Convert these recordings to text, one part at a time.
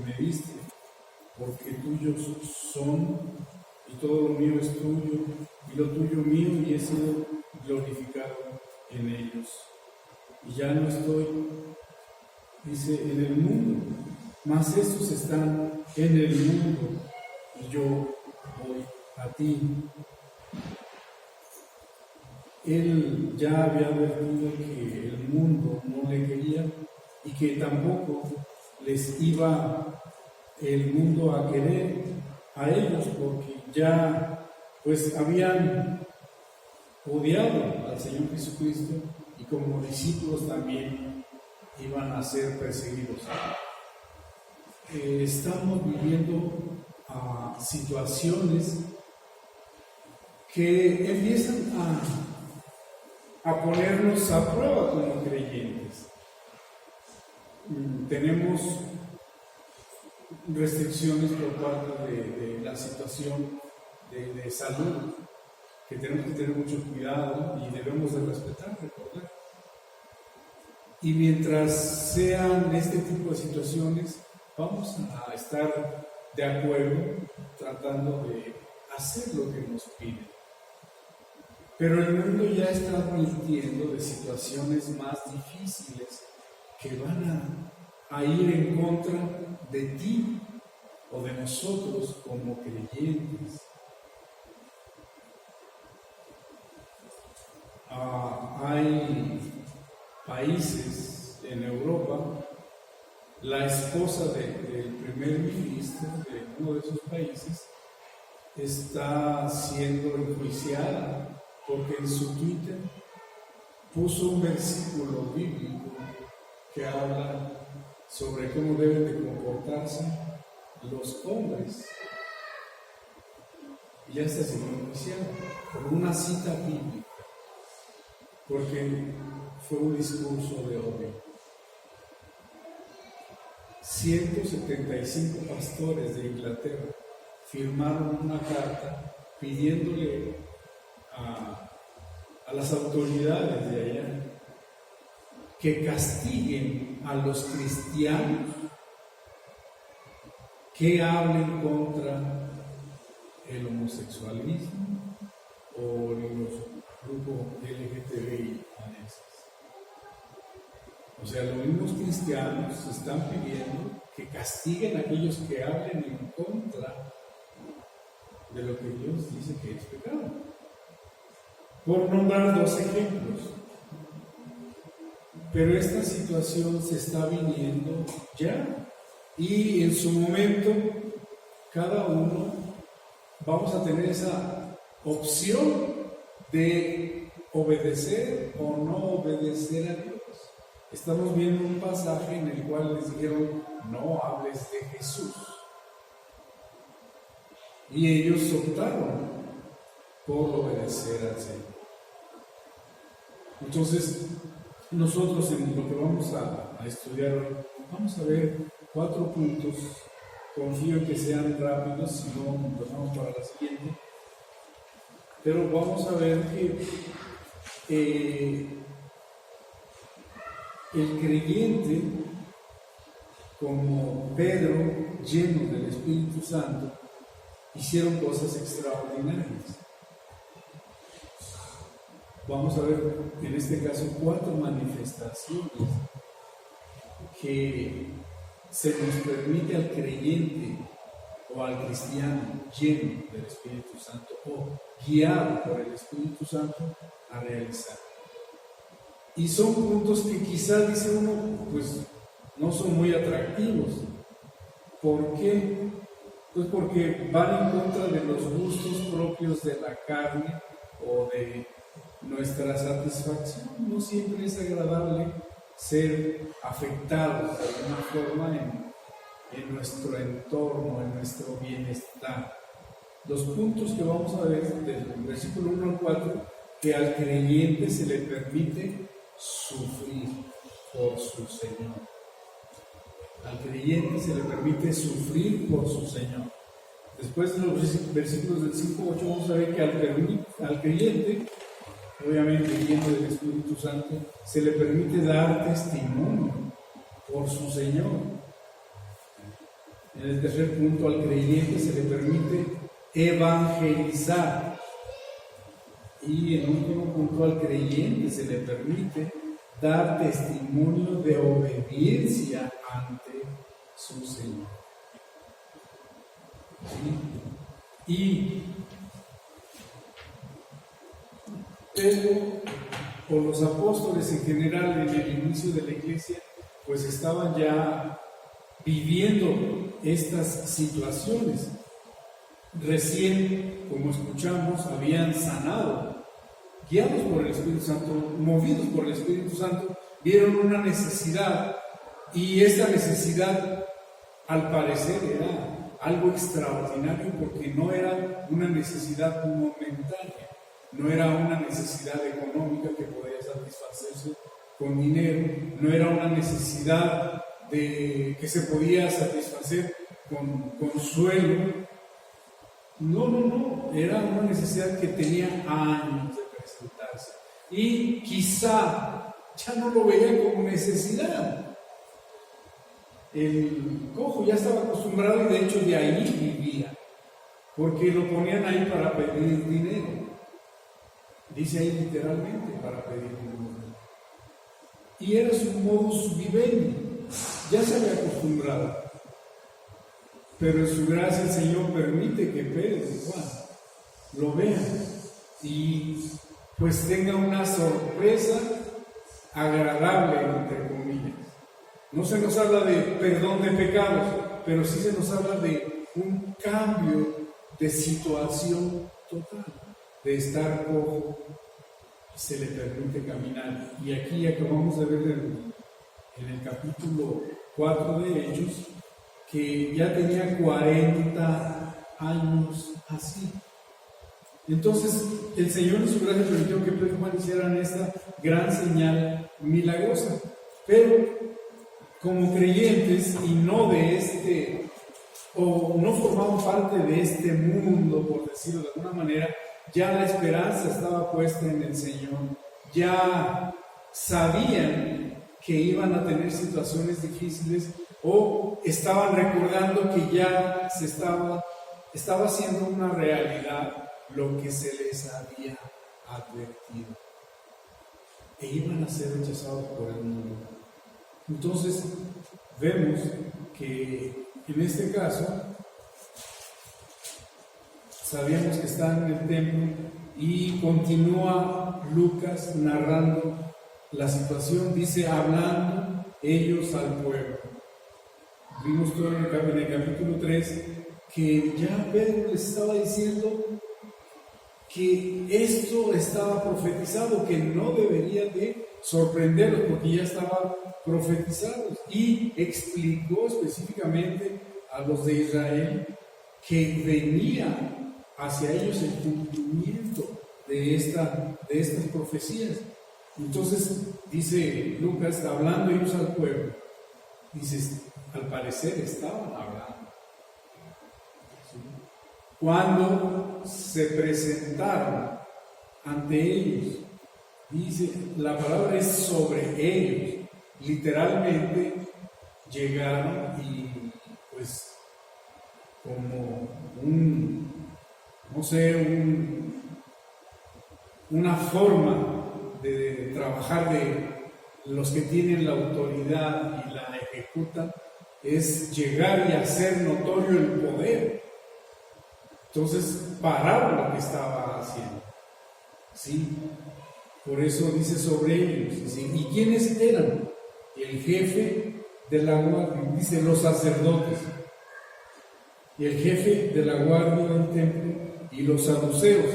me diste, porque tuyos son, y todo lo mío es tuyo, y lo tuyo mío, y he sido glorificado en ellos. Y ya no estoy, dice, en el mundo, mas estos están en el mundo, y yo voy a ti. Él ya había advertido que el mundo no le quería y que tampoco les iba el mundo a querer a ellos, porque ya pues habían odiado al Señor Jesucristo y como discípulos también iban a ser perseguidos. Estamos viviendo situaciones que empiezan a ponernos a prueba como creyentes. Tenemos restricciones por parte de la situación de salud, que tenemos que tener mucho cuidado y debemos de respetar, recordar. Y mientras sean este tipo de situaciones, vamos a estar de acuerdo tratando de hacer lo que nos piden. Pero el mundo ya está advirtiendo de situaciones más difíciles que van a ir en contra de ti o de nosotros como creyentes. Hay países en Europa, la esposa del primer ministro de uno de esos países está siendo enjuiciada porque en su Twitter puso un versículo bíblico que habla sobre cómo deben de comportarse los hombres. Y ya está siendo enjuiciada por una cita bíblica, porque fue un discurso de odio. 175 pastores de Inglaterra firmaron una carta pidiéndole a las autoridades de allá que castiguen a los cristianos que hablen contra el homosexualismo o los grupos LGTBI anexos. O sea, los mismos cristianos están pidiendo que castiguen a aquellos que hablen en contra de lo que Dios dice que es pecado. Por nombrar 2 ejemplos. Pero esta situación se está viniendo ya. Y en su momento, cada uno vamos a tener esa opción de obedecer o no obedecer a Dios. Estamos viendo un pasaje en el cual les dijeron, no hables de Jesús. Y ellos optaron por obedecer al Señor. Entonces, nosotros en lo que vamos a estudiar hoy, vamos a ver 4 puntos. Confío en que sean rápidos, si no, nos vamos para la siguiente. Pero vamos a ver que el creyente, como Pedro, lleno del Espíritu Santo, hicieron cosas extraordinarias. Vamos a ver, en este caso, 4 manifestaciones que se nos permite al creyente o al cristiano lleno del Espíritu Santo o guiado por el Espíritu Santo a realizar. Y son puntos que quizás, dice uno, pues no son muy atractivos. ¿Por qué? Pues porque van en contra de los gustos propios de la carne o de nuestra satisfacción. No siempre es agradable ser afectados de alguna forma en nuestro entorno, en nuestro bienestar. Los puntos que vamos a ver del versículo 1 al 4, que al creyente se le permite sufrir por su Señor. Al creyente se le permite sufrir por su Señor. Después de los versículos del 5 al 8 vamos a ver que al creyente, obviamente lleno del Espíritu Santo, se le permite dar testimonio por su Señor. En el tercer punto, al creyente se le permite evangelizar. Y en último punto, al creyente se le permite dar testimonio de obediencia ante su Señor. ¿Sí? Y Pedro o los apóstoles en general en el inicio de la iglesia pues estaban ya viviendo estas situaciones. Recién, como escuchamos, habían sanado, guiados por el Espíritu Santo, movidos por el Espíritu Santo, vieron una necesidad, y esta necesidad al parecer era algo extraordinario, porque no era una necesidad momentánea, no era una necesidad económica que podía satisfacerse con dinero, no era una necesidad que se podía satisfacer con consuelo. No, era una necesidad que tenía años de presentarse, y quizá ya no lo veía como necesidad. El cojo ya estaba acostumbrado, y de hecho de ahí vivía, porque lo ponían ahí para pedir dinero. Dice ahí literalmente, para pedir dinero. Y era su modus vivendi, ya se había acostumbrado. Pero en su gracia el Señor permite que Pedro y Juan lo vean y pues tenga una sorpresa agradable, entre comillas. No se nos habla de perdón de pecados, pero sí se nos habla de un cambio de situación total, de estar cojo, se le permite caminar. Y aquí acabamos de ver en el capítulo 4 de Hechos, que ya tenía 40 años así. Entonces el Señor en su gracia permitió que Pedro y Juan hicieran esta gran señal milagrosa, pero como creyentes y no de o no formaban parte de este mundo, por decirlo de alguna manera, ya la esperanza estaba puesta en el Señor, ya sabían que iban a tener situaciones difíciles, o estaban recordando que ya se estaba haciendo una realidad lo que se les había advertido, e iban a ser rechazados por el mundo. Entonces vemos que en este caso sabíamos que están en el templo, y continúa Lucas narrando la situación. Dice, hablando ellos al pueblo. Vimos todo en el capítulo 3 que ya Pedro les estaba diciendo que esto estaba profetizado, que no debería de sorprenderlos porque ya estaba profetizado, y explicó específicamente a los de Israel que venía hacia ellos el cumplimiento de estas profecías. Entonces dice Lucas, hablando ellos al pueblo, dice, al parecer estaban hablando. ¿Sí? Cuando se presentaron ante ellos, dice, la palabra es sobre ellos, literalmente llegaron y pues como una forma de trabajar de los que tienen la autoridad y la ejecutan, es llegar y hacer notorio el poder. Entonces pararon lo que estaba haciendo, ¿sí? Por eso dice sobre ellos, ¿sí? ¿Y quiénes eran? El jefe de la guardia, dice los sacerdotes, y el jefe de la guardia del templo, y los saduceos.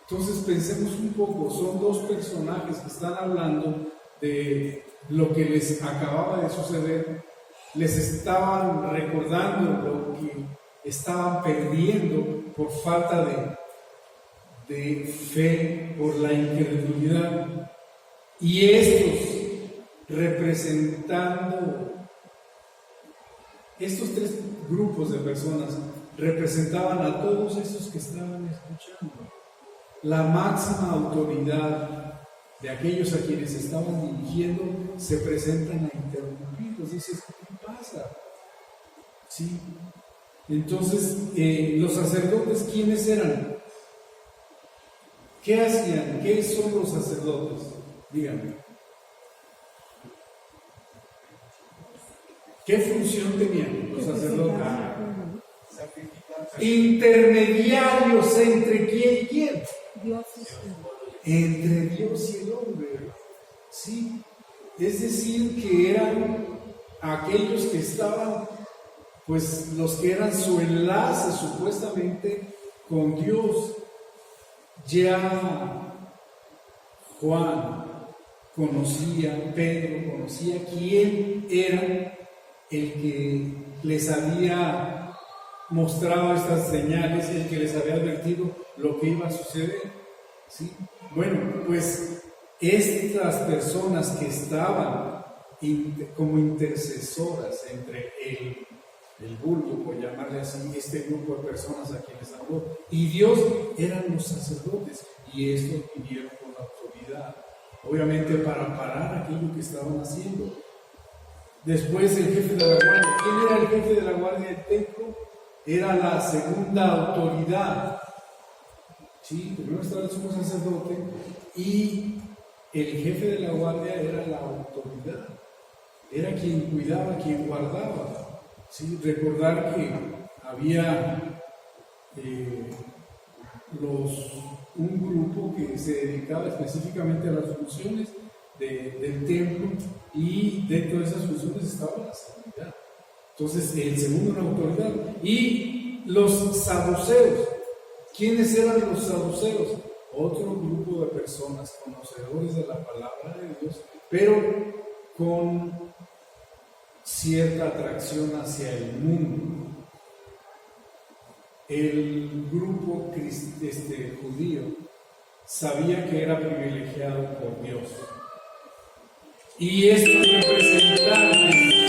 Entonces pensemos un poco, son dos personajes que están hablando de lo que les acababa de suceder, les estaban recordando lo que estaban perdiendo por falta de fe, por la incredulidad, y estos representando, estos tres grupos de personas representaban a todos esos que estaban escuchando. La máxima autoridad de aquellos a quienes estaban dirigiendo se presentan a interrumpirlos. Dices, ¿qué pasa? ¿sí? Entonces, los sacerdotes, ¿quiénes eran? ¿Qué hacían? ¿Qué son los sacerdotes? Díganme. ¿Qué función tenían los sacerdotes? Intermediarios entre quién y quién. Dios y el hombre. Entre Dios y el hombre. Sí. Es decir, que eran aquellos que estaban, pues los que eran su enlace supuestamente con Dios. Ya Juan conocía, Pedro conocía quién era el que les había mostrado estas señales, el que les había advertido lo que iba a suceder, ¿sí? Bueno, pues estas personas que estaban como intercesoras entre el vulgo, por llamarle así, este grupo de personas a quienes habló, y Dios, eran los sacerdotes, y estos vinieron con la autoridad, obviamente para parar aquello que estaban haciendo. Después el jefe de la guardia. ¿Quién era el jefe de la guardia del templo? Era la segunda autoridad. Sí, primero estaba el sumo sacerdote y el jefe de la guardia era la autoridad. Era quien cuidaba, quien guardaba. Sí, recordar que había un grupo que se dedicaba específicamente a las funciones del templo, y dentro de esas funciones estaba la seguridad. Entonces, el segundo era autoridad. Y los saduceos. ¿Quiénes eran los saduceos? Otro grupo de personas conocedores de la palabra de Dios, pero con cierta atracción hacia el mundo. El grupo judío sabía que era privilegiado por Dios. Y estos representantes